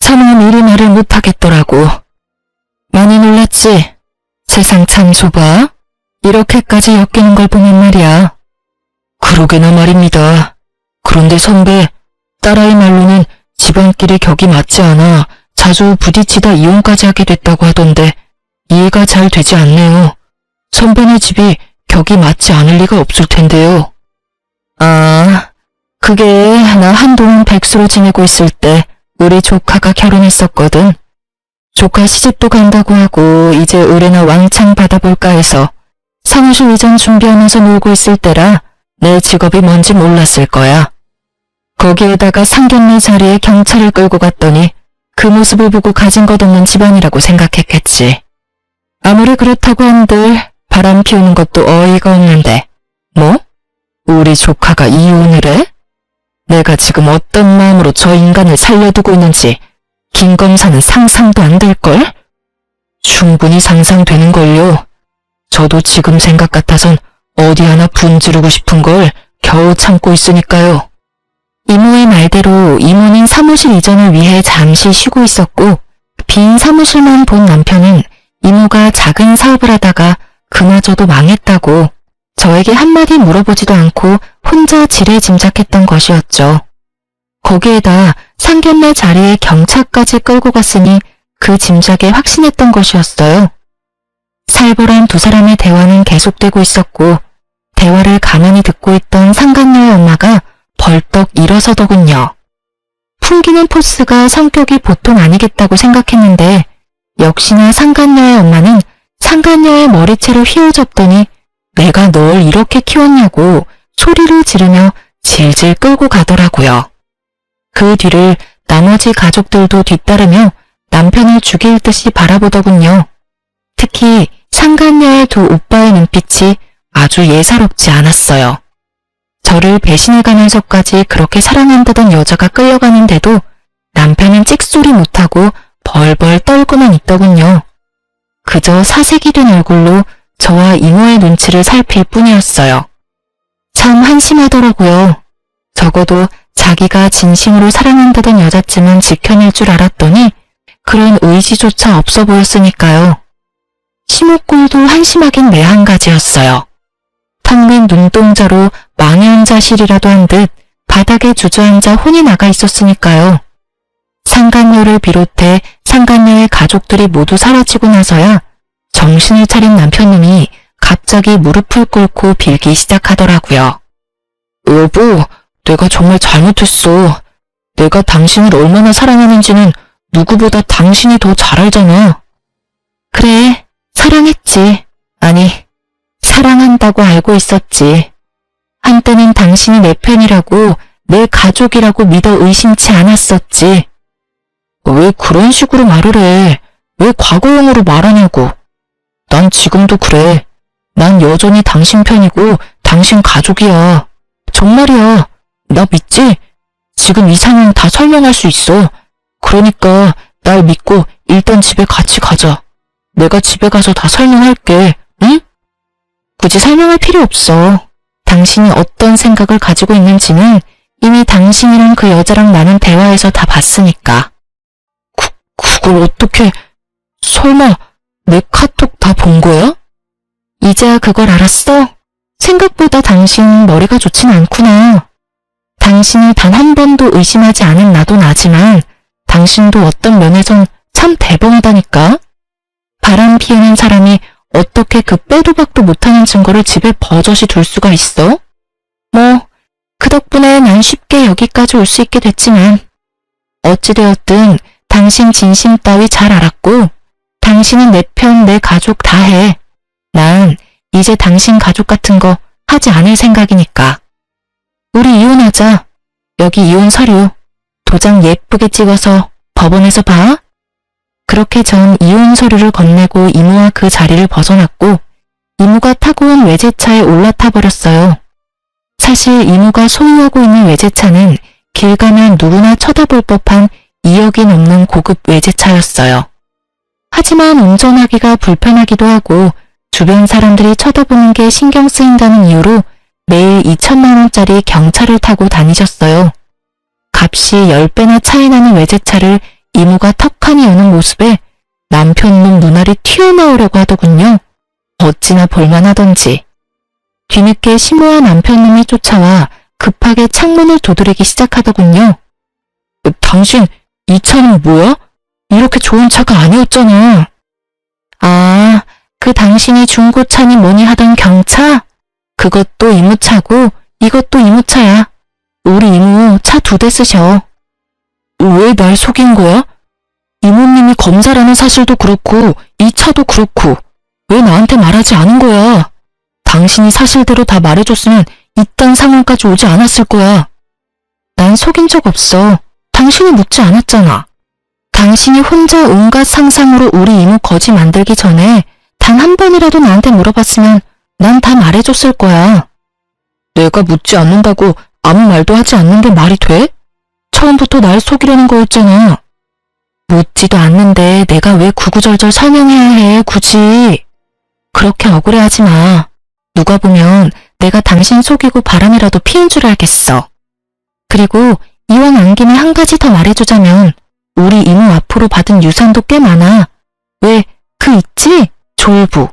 차마 미리 말을 못하겠더라고. 많이 놀랐지? 세상 참 좁아. 이렇게까지 엮이는 걸 보면 말이야. 그러게나 말입니다. 그런데 선배, 딸아이 말로는 집안끼리 격이 맞지 않아 자주 부딪히다 이혼까지 하게 됐다고 하던데 이해가 잘 되지 않네요. 선배네 집이 격이 맞지 않을 리가 없을 텐데요. 그게 나 한동안 백수로 지내고 있을 때 우리 조카가 결혼했었거든. 조카 시집도 간다고 하고 이제 의뢰나 왕창 받아볼까 해서 사무실 이전 준비하면서 놀고 있을 때라 내 직업이 뭔지 몰랐을 거야. 거기에다가 상견례 자리에 경찰을 끌고 갔더니 그 모습을 보고 가진 것 없는 집안이라고 생각했겠지. 아무리 그렇다고 한들 바람 피우는 것도 어이가 없는데. 뭐? 우리 조카가 이혼을 해? 내가 지금 어떤 마음으로 저 인간을 살려두고 있는지 김 검사는 상상도 안 될걸? 충분히 상상되는걸요. 저도 지금 생각 같아선 어디 하나 분지르고 싶은 걸 겨우 참고 있으니까요. 이모의 말대로 이모는 사무실 이전을 위해 잠시 쉬고 있었고, 빈 사무실만 본 남편은 이모가 작은 사업을 하다가 그마저도 망했다고 저에게 한마디 물어보지도 않고 혼자 지레짐작했던 것이었죠. 거기에다 상견례 자리에 경차까지 끌고 갔으니 그 짐작에 확신했던 것이었어요. 살벌한 두 사람의 대화는 계속되고 있었고, 대화를 가만히 듣고 있던 상간녀의 엄마가 벌떡 일어서더군요. 풍기는 포스가 성격이 보통 아니겠다고 생각했는데 역시나 상간녀의 엄마는 상간녀의 머리채를 휘어잡더니 내가 널 이렇게 키웠냐고 소리를 지르며 질질 끌고 가더라고요. 그 뒤를 나머지 가족들도 뒤따르며 남편을 죽일 듯이 바라보더군요. 특히 상간녀의 두 오빠의 눈빛이 아주 예사롭지 않았어요. 저를 배신해가면서까지 그렇게 사랑한다던 여자가 끌려가는데도 남편은 찍소리 못하고 벌벌 떨고만 있더군요. 그저 사색이 된 얼굴로 저와 이모의 눈치를 살필 뿐이었어요. 참 한심하더라고요. 적어도 자기가 진심으로 사랑한다던 여자쯤은 지켜낼 줄 알았더니 그런 의지조차 없어 보였으니까요. 시모꼴도 한심하긴 매한 가지였어요. 탕민 눈동자로 망연자실이라도 한 듯 바닥에 주저앉아 혼이 나가 있었으니까요. 상간녀를 비롯해 상간녀의 가족들이 모두 사라지고 나서야 정신을 차린 남편님이 갑자기 무릎을 꿇고 빌기 시작하더라고요. 여보, 내가 정말 잘못했어. 내가 당신을 얼마나 사랑하는지는 누구보다 당신이 더 잘 알잖아. 그래, 사랑했지. 아니, 사랑한다고 알고 있었지. 한때는 당신이 내 편이라고, 내 가족이라고 믿어 의심치 않았었지. 왜 그런 식으로 말을 해? 왜 과거형으로 말하냐고. 난 지금도 그래. 난 여전히 당신 편이고 당신 가족이야. 정말이야. 나 믿지? 지금 이 상황 다 설명할 수 있어. 그러니까 날 믿고 일단 집에 같이 가자. 내가 집에 가서 다 설명할게. 응? 굳이 설명할 필요 없어. 당신이 어떤 생각을 가지고 있는지는 이미 당신이랑 그 여자랑 나눈 대화에서 다 봤으니까. 그걸 어떻게... 설마 내 카톡 다 본 거야? 이제야 그걸 알았어? 생각보다 당신 머리가 좋진 않구나. 당신을 단 한 번도 의심하지 않은 나도 나지만 당신도 어떤 면에선 참 대범하다니까. 바람 피우는 사람이 어떻게 그 빼도 박도 못하는 증거를 집에 버젓이 둘 수가 있어? 뭐, 그 덕분에 난 쉽게 여기까지 올 수 있게 됐지만 어찌되었든 당신 진심 따위 잘 알았고 당신은 내 편, 내 가족 다 해. 난 이제 당신 가족 같은 거 하지 않을 생각이니까. 우리 이혼하자. 여기 이혼 서류. 도장 예쁘게 찍어서 법원에서 봐. 그렇게 전 이혼 서류를 건네고 이모와 그 자리를 벗어났고 이모가 타고 온 외제차에 올라타 버렸어요. 사실 이모가 소유하고 있는 외제차는 길 가면 누구나 쳐다볼 법한 2억이 넘는 고급 외제차였어요. 하지만 운전하기가 불편하기도 하고 주변 사람들이 쳐다보는 게 신경 쓰인다는 이유로 매일 2천만 원짜리 경차를 타고 다니셨어요. 값이 10배나 차이 나는 외제차를 이모가 턱하니 여는 모습에 남편놈 눈알이 튀어나오려고 하더군요. 어찌나 볼만하던지. 뒤늦게 시모와 남편놈이 쫓아와 급하게 창문을 두드리기 시작하더군요. 당신 이 차는 뭐야? 이렇게 좋은 차가 아니었잖아. 아, 그 당신이 중고차니 뭐니 하던 경차? 그것도 이모차고 이것도 이모차야. 우리 이모 차 2대 쓰셔. 왜 날 속인 거야? 이모님이 검사라는 사실도 그렇고 이 차도 그렇고 왜 나한테 말하지 않은 거야? 당신이 사실대로 다 말해줬으면 이딴 상황까지 오지 않았을 거야. 난 속인 적 없어. 당신이 묻지 않았잖아. 당신이 혼자 온갖 상상으로 우리 이모 거지 만들기 전에 단 한 번이라도 나한테 물어봤으면 난 다 말해줬을 거야. 내가 묻지 않는다고 아무 말도 하지 않는데 말이 돼? 처음부터 날 속이려는 거였잖아. 묻지도 않는데 내가 왜 구구절절 설명해야 해, 굳이. 그렇게 억울해하지 마. 누가 보면 내가 당신 속이고 바람이라도 피운 줄 알겠어. 그리고 이왕 안 김에 한 가지 더 말해주자면 우리 이모 앞으로 받은 유산도 꽤 많아. 왜, 그 있지? 졸부.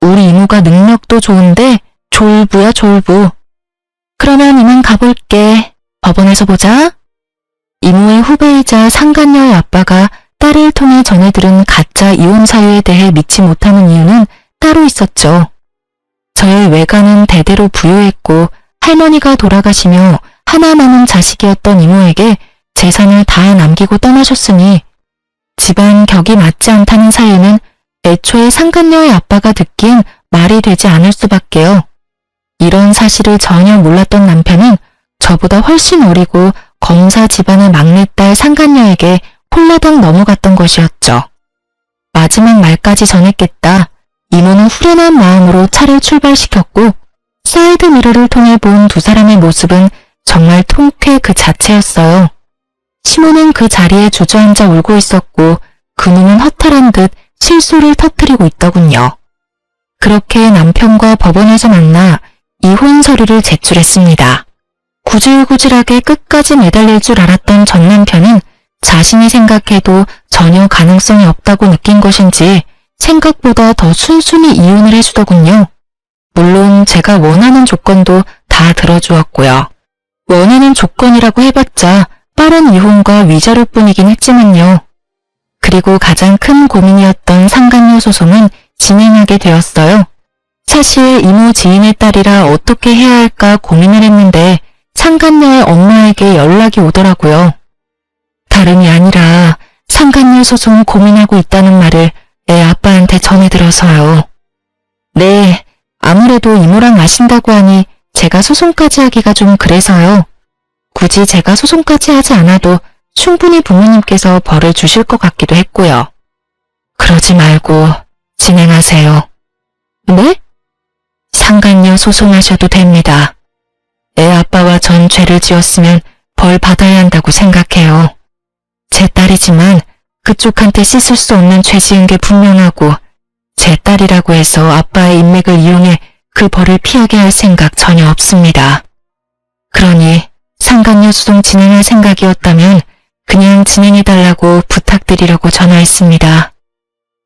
우리 이모가 능력도 좋은데 졸부야, 졸부. 그러면 이만 가볼게. 법원에서 보자. 이모의 후배이자 상간녀의 아빠가 딸을 통해 전해 들은 가짜 이혼 사유에 대해 믿지 못하는 이유는 따로 있었죠. 저의 외가는 대대로 부유했고 할머니가 돌아가시며 하나 남은 자식이었던 이모에게 재산을 다 남기고 떠나셨으니 집안 격이 맞지 않다는 사유는 애초에 상간녀의 아빠가 듣기엔 말이 되지 않을 수밖에요. 이런 사실을 전혀 몰랐던 남편은 저보다 훨씬 어리고 검사 집안의 막내딸 상간녀에게 홀라당 넘어갔던 것이었죠. 마지막 말까지 전했겠다. 이모는 후련한 마음으로 차를 출발시켰고 사이드 미러를 통해 본 두 사람의 모습은 정말 통쾌 그 자체였어요. 시모는 그 자리에 주저앉아 울고 있었고 그놈은 허탈한 듯 실소를 터뜨리고 있더군요. 그렇게 남편과 법원에서 만나 이혼 서류를 제출했습니다. 구질구질하게 끝까지 매달릴 줄 알았던 전 남편은 자신이 생각해도 전혀 가능성이 없다고 느낀 것인지 생각보다 더 순순히 이혼을 해주더군요. 물론 제가 원하는 조건도 다 들어주었고요. 원하는 조건이라고 해봤자 빠른 이혼과 위자료뿐이긴 했지만요. 그리고 가장 큰 고민이었던 상간녀 소송은 진행하게 되었어요. 사실 이모 지인의 딸이라 어떻게 해야 할까 고민을 했는데 상간녀의 엄마에게 연락이 오더라고요. 다름이 아니라 상간녀 소송 고민하고 있다는 말을 애 아빠한테 전해 들어서요. 네, 아무래도 이모랑 아신다고 하니 제가 소송까지 하기가 좀 그래서요. 굳이 제가 소송까지 하지 않아도 충분히 부모님께서 벌을 주실 것 같기도 했고요. 그러지 말고 진행하세요. 네? 상간녀 소송하셔도 됩니다. 애 아빠와 전 죄를 지었으면 벌 받아야 한다고 생각해요. 제 딸이지만 그쪽한테 씻을 수 없는 죄 지은 게 분명하고 제 딸이라고 해서 아빠의 인맥을 이용해 그 벌을 피하게 할 생각 전혀 없습니다. 그러니 상간녀 소송 진행할 생각이었다면 그냥 진행해달라고 부탁드리려고 전화했습니다.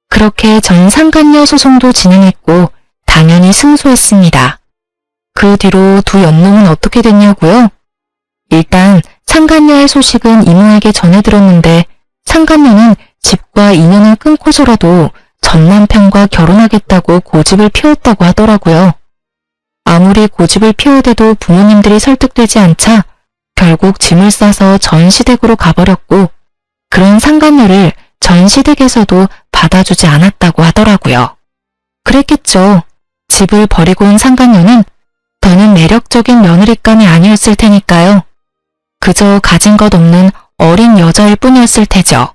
그렇게 전 상간녀 소송도 진행했고 당연히 승소했습니다. 그 뒤로 두 연놈은 어떻게 됐냐고요? 일단 상간녀의 소식은 이모에게 전해 들었는데 상간녀는 집과 인연을 끊고서라도 전 남편과 결혼하겠다고 고집을 피웠다고 하더라고요. 아무리 고집을 피워대도 부모님들이 설득되지 않자 결국 짐을 싸서 전시댁으로 가버렸고 그런 상간녀를 전시댁에서도 받아주지 않았다고 하더라고요. 그랬겠죠. 집을 버리고 온 상간녀는 더는 매력적인 며느리감이 아니었을 테니까요. 그저 가진 것 없는 어린 여자일 뿐이었을 테죠.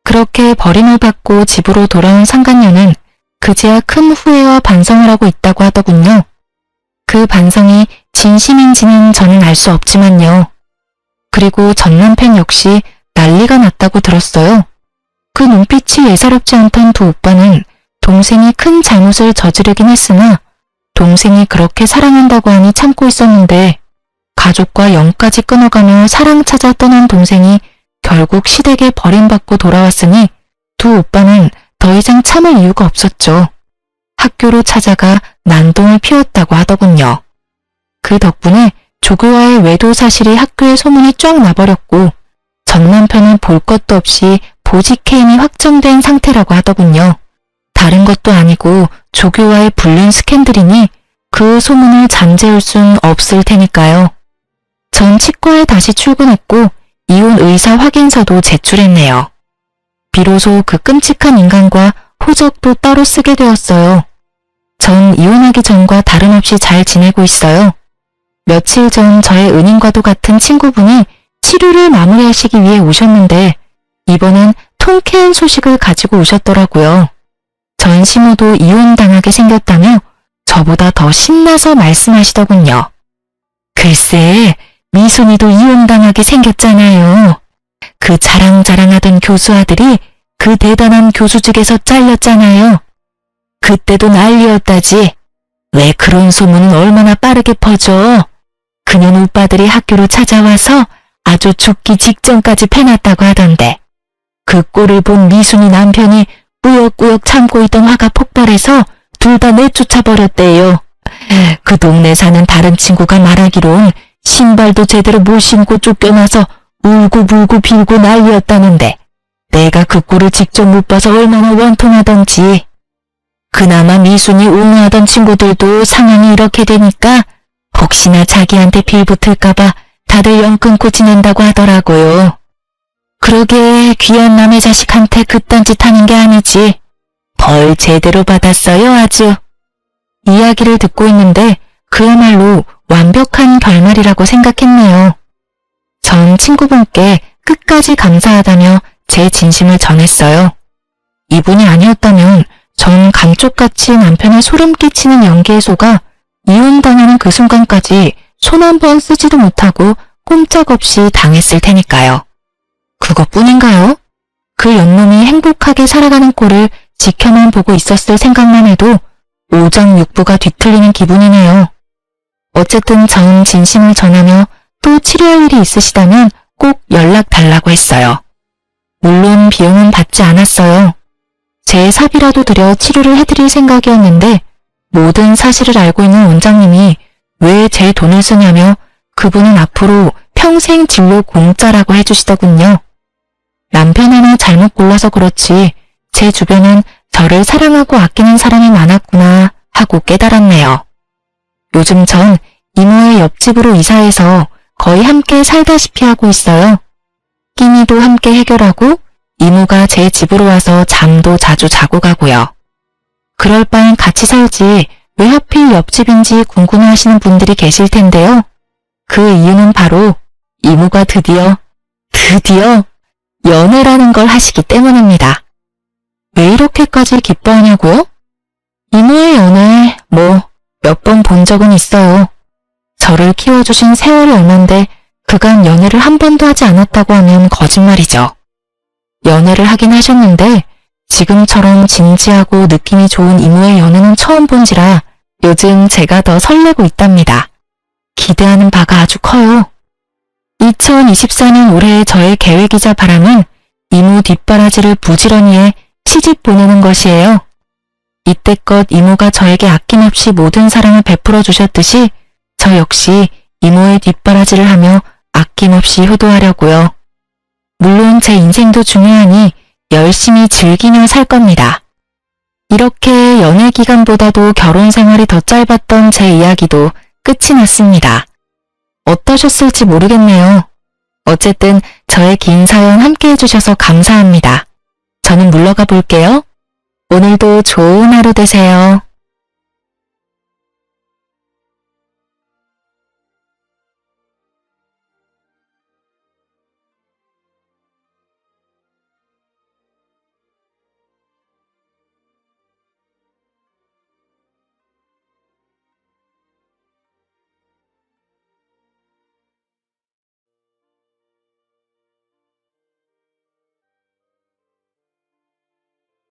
그렇게 버림을 받고 집으로 돌아온 상간녀는 그제야 큰 후회와 반성을 하고 있다고 하더군요. 그 반성이 진심인지는 저는 알 수 없지만요. 그리고 전 남편 역시 난리가 났다고 들었어요. 그 눈빛이 예사롭지 않던 두 오빠는 동생이 큰 잘못을 저지르긴 했으나 동생이 그렇게 사랑한다고 하니 참고 있었는데 가족과 영까지 끊어가며 사랑 찾아 떠난 동생이 결국 시댁에 버림받고 돌아왔으니 두 오빠는 더 이상 참을 이유가 없었죠. 학교로 찾아가 난동을 피웠다고 하더군요. 그 덕분에 조교와의 외도 사실이 학교에 소문이 쫙 나버렸고 전 남편은 볼 것도 없이 보직 해임이 확정된 상태라고 하더군요. 다른 것도 아니고 조교와의 불륜 스캔들이니 그 소문을 잠재울 순 없을 테니까요. 전 치과에 다시 출근했고 이혼 의사 확인서도 제출했네요. 비로소 그 끔찍한 인간과 호적도 따로 쓰게 되었어요. 전 이혼하기 전과 다름없이 잘 지내고 있어요. 며칠 전 저의 은인과도 같은 친구분이 치료를 마무리하시기 위해 오셨는데 이번엔 통쾌한 소식을 가지고 오셨더라고요. 전시모도 이혼당하게 생겼다며 저보다 더 신나서 말씀하시더군요. 글쎄, 미순이도 이혼당하게 생겼잖아요. 그 자랑자랑하던 교수 아들이 그 대단한 교수직에서 잘렸잖아요. 그때도 난리였다지. 왜 그런 소문은 얼마나 빠르게 퍼져. 그년 오빠들이 학교로 찾아와서 아주 죽기 직전까지 패놨다고 하던데. 그 꼴을 본 미순이 남편이 꾸역꾸역 참고 있던 화가 폭발해서 둘 다 내쫓아버렸대요. 그 동네 사는 다른 친구가 말하기론 신발도 제대로 못 신고 쫓겨나서 울고불고 빌고 난리였다는데 내가 그 꼴을 직접 못 봐서 얼마나 원통하던지. 그나마 미순이 옹호하던 친구들도 상황이 이렇게 되니까 혹시나 자기한테 빌붙을까봐 다들 연 끊고 지낸다고 하더라고요. 그러게 귀한 남의 자식한테 그딴 짓 하는 게 아니지. 벌 제대로 받았어요 아주. 이야기를 듣고 있는데 그야말로 완벽한 결말이라고 생각했네요. 전 친구분께 끝까지 감사하다며 제 진심을 전했어요. 이분이 아니었다면 전 감쪽같이 남편의 소름 끼치는 연기에 속아 이혼당하는 그 순간까지 손 한 번 쓰지도 못하고 꼼짝없이 당했을 테니까요. 그것뿐인가요? 그 연놈이 행복하게 살아가는 꼴을 지켜만 보고 있었을 생각만 해도 오장육부가 뒤틀리는 기분이네요. 어쨌든 전 진심을 전하며 또 치료할 일이 있으시다면 꼭 연락 달라고 했어요. 물론 비용은 받지 않았어요. 제 사비라도 들여 치료를 해드릴 생각이었는데 모든 사실을 알고 있는 원장님이 왜 제 돈을 쓰냐며 그분은 앞으로 평생 진료 공짜라고 해주시더군요. 남편 하나 잘못 골라서 그렇지 제 주변엔 저를 사랑하고 아끼는 사람이 많았구나 하고 깨달았네요. 요즘 전 이모의 옆집으로 이사해서 거의 함께 살다시피 하고 있어요. 끼니도 함께 해결하고 이모가 제 집으로 와서 잠도 자주 자고 가고요. 그럴 바엔 같이 살지 왜 하필 옆집인지 궁금해하시는 분들이 계실 텐데요. 그 이유는 바로 이모가 드디어 연애라는 걸 하시기 때문입니다. 왜 이렇게까지 기뻐하냐고요? 이모의 연애 몇 번 본 적은 있어요. 저를 키워주신 세월이 얼만데 그간 연애를 한 번도 하지 않았다고 하면 거짓말이죠. 연애를 하긴 하셨는데 지금처럼 진지하고 느낌이 좋은 이모의 연애는 처음 본지라 요즘 제가 더 설레고 있답니다. 기대하는 바가 아주 커요. 2024년 올해의 저의 계획이자 바람은 이모 뒷바라지를 부지런히 해 시집 보내는 것이에요. 이때껏 이모가 저에게 아낌없이 모든 사랑을 베풀어 주셨듯이 저 역시 이모의 뒷바라지를 하며 아낌없이 효도하려고요. 물론 제 인생도 중요하니 열심히 즐기며 살 겁니다. 이렇게 연애 기간보다도 결혼 생활이 더 짧았던 제 이야기도 끝이 났습니다. 어떠셨을지 모르겠네요. 어쨌든 저의 긴 사연 함께 해주셔서 감사합니다. 저는 물러가 볼게요. 오늘도 좋은 하루 되세요.